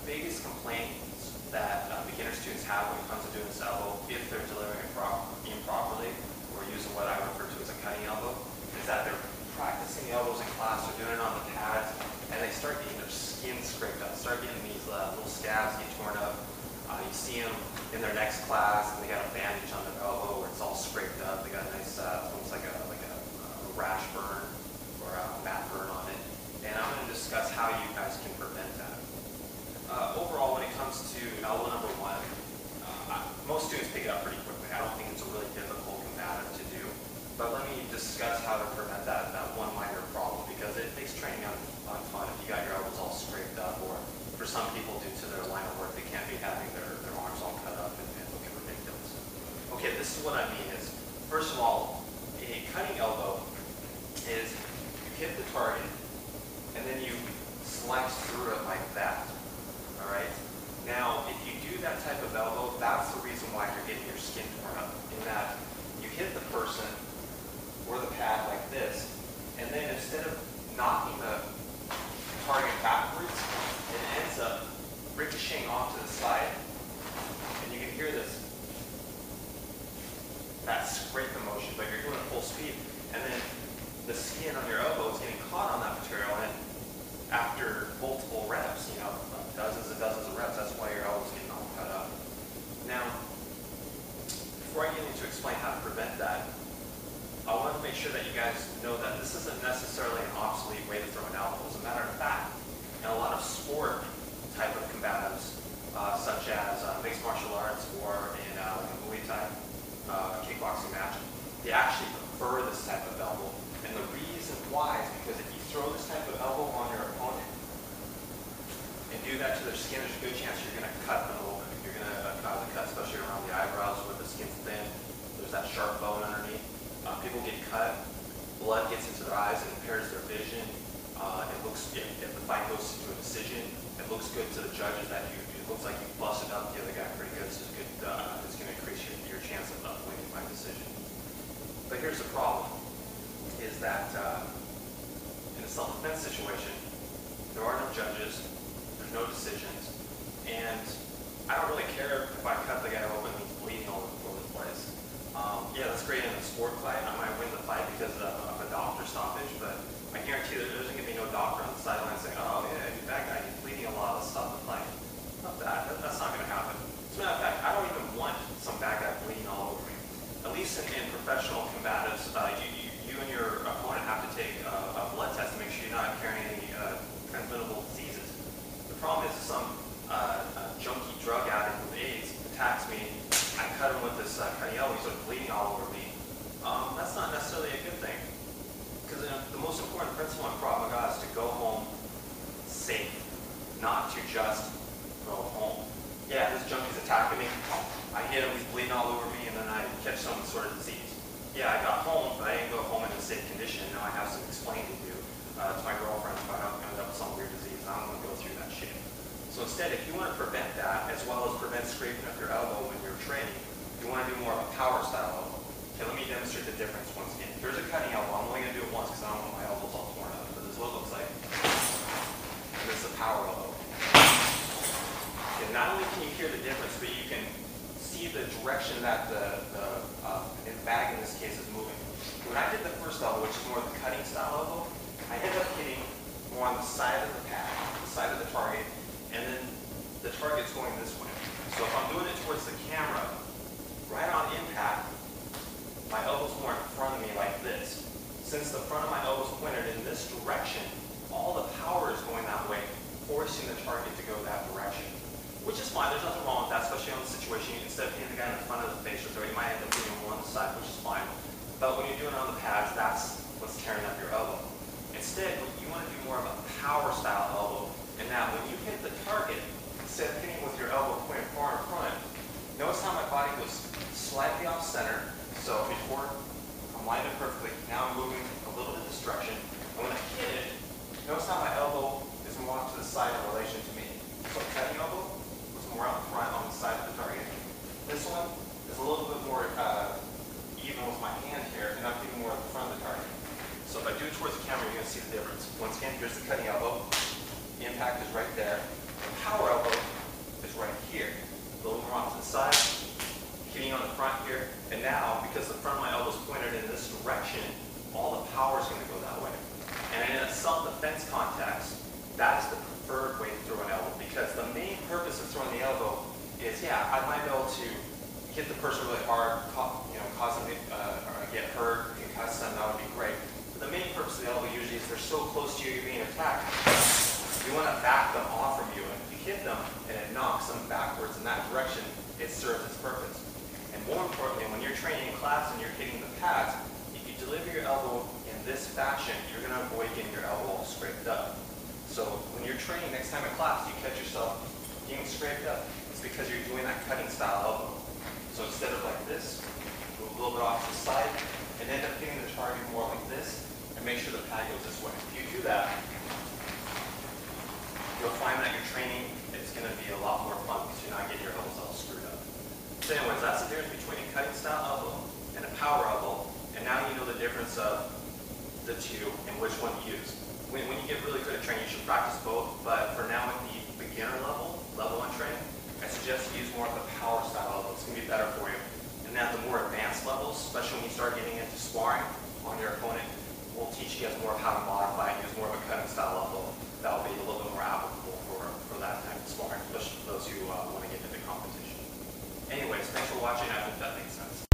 biggest complaints that beginner students have when it comes to doing this elbow, if they're delivering it improperly, or using what I refer to as a cutting elbow, is that they're practicing the elbows in class, they're doing it on the pads, and they start getting their skin scraped up, start getting these little scabs get torn up. You see them in their next class, and they got a bandage on their elbow where it's all scraped up. They got a nice, almost like a rash burn or a mat burn on it. And I'm going to discuss how you guys can prevent that. Overall, when it comes to elbow number one, most students pick it up pretty quickly. I don't think it's a really difficult combative to do. But let me discuss how to prevent that one minor problem, because it makes training on fun if you got your elbows all scraped up, or for some people, due to their line of work, they can't be having their arms all cut up and looking ridiculous. Okay, this is what I mean is, first of all, a cutting elbow is you hit the target and then you slice through it like that. All right? Now, if you do that type of elbow, that's the reason why you're getting your skin torn up, in that you hit the person or the pad like this, and then instead of knocking the target backwards, it ends up ricocheting off to the side, and you can hear this, that scraping motion, but you're doing it full speed, and then the skin on your elbow is getting caught on that material, and after multiple reps, dozens and dozens of reps, that's why your elbow's getting all cut up. Now, before I get into explain how to prevent that, I want to make sure that you guys know that this isn't necessarily an obsolete way to throw an elbow. As a matter of fact, in a lot of sport type of combatives, such as mixed martial arts or in a Muay Thai kickboxing match, they actually prefer this type of elbow. And the reason why is because if you throw this type of elbow on your opponent and do that to their skin, there's a good chance you're going to cut them a little bit. You're going to cause a cut, especially around the eyebrows where the skin's thin. There's that sharp bone underneath. People get cut, blood gets into their eyes and impairs their vision. If the fight goes to a decision, it looks good to the judges that it looks like you busted up the other guy pretty good. This is good. It's going to increase your chance of winning by decision. But here's the problem, is that in a self-defense situation, there are no judges, there's no decisions, and I don't really care if I cut the guy open and he's bleeding all over the place. Yeah, that's great in a sport fight. I might win the fight because of a doctor stoppage, but I guarantee there isn't going to be no doctor on the sideline saying, oh yeah, that guy, he's bleeding a lot, let's stop the fight. Not that. That's not going to happen. As a matter of fact, I don't even want some bad guy bleeding all over me. At least in professional combatives, you and your opponent have to take a blood test to make sure you're not carrying any transmittable diseases. The problem is some junkie drug addict with AIDS attacks me. I cut him with this cutting elbow, he's bleeding all over me. That's not necessarily a good thing. Because the most important principle in Krav Maga is to go home safe, not to just go home. Yeah, this junkie's attacking me. I hit him, he's bleeding all over me, and then I catch some sort of disease. Yeah, I got home, but I didn't go home in a safe condition. Now I have some explaining to do to my girlfriend if I end up with some weird disease. I don't want to go through that shit. So instead, if you want to prevent that, as well as prevent scraping up your elbow when you're training, you want to do more of a power style elbow. Okay, let me demonstrate the difference once again. Here's a cutting elbow. I'm only going to do it once because I don't want my elbows all torn up. But this is what it looks like. And this is a power elbow. Okay, not only can you hear the difference, but you can see the direction that the bag in this case is moving. When I did the first elbow, which is more of the cutting style elbow, I ended up hitting more on the side of the pad, the side of the target, and then the target's going this way. So if I'm doing it towards the camera, right on impact, my elbow's more in front of me like this. Since the front of my elbow's pointed in this direction, all the power is going that way, forcing the target to go that direction. Which is fine, there's nothing wrong with that, especially on the situation. Instead of hitting the guy in the front of the face or throat, you might end up hitting him on the side, which is fine. But when you're doing it on the pads, that's what's tearing up your elbow. Instead, you want to do more of a power style elbow, in that when you hit the target, instead of hitting with your elbow pointed far in front, notice how my body was slightly off center. So before I'm lined up perfectly, now I'm moving a little bit this direction. And when I hit it, notice how my elbow is more off to the side in relation to me. So cutting elbow was more out front on the side of the target. This one is a little bit more even with my hand here, and I'm getting more at the front of the target. So if I do it towards the camera, you're going to see the difference. Once again, here's the cutting elbow. The impact is right there. purpose of throwing the elbow is, yeah, I might be able to hit the person really hard, cause them to get hurt, concuss them, that would be great. But the main purpose of the elbow usually is they're so close to you, you're being attacked. You want to back them off from you. And if you hit them and it knocks them backwards in that direction, it serves its purpose. And more importantly, when you're training in class and you're hitting the pads, if you deliver your elbow in this fashion, you're going to avoid getting your elbow all scraped up. So when you're training next time in class, you catch yourself getting scraped up, it's because you're doing that cutting style elbow. So instead of like this, move a little bit off to the side, and end up hitting the target more like this, and make sure the pad goes this way. If you do that, you'll find that your training is going to be a lot more fun because you're not getting your elbows all screwed up. So anyways, that's the difference between a cutting style elbow and a power elbow, and now you know the difference of the two and which one to use. When you get really good at training, you should practice both, but for now at the beginner level 1 training, I suggest you use more of the power style elbow. It's going to be better for you. And then at the more advanced levels, especially when you start getting into sparring on your opponent, we'll teach you guys more of how to modify and use more of a cutting style elbow. That will be a little bit more applicable for that type of sparring, especially for those who want to get into competition. Anyways, thanks for watching. I hope that makes sense.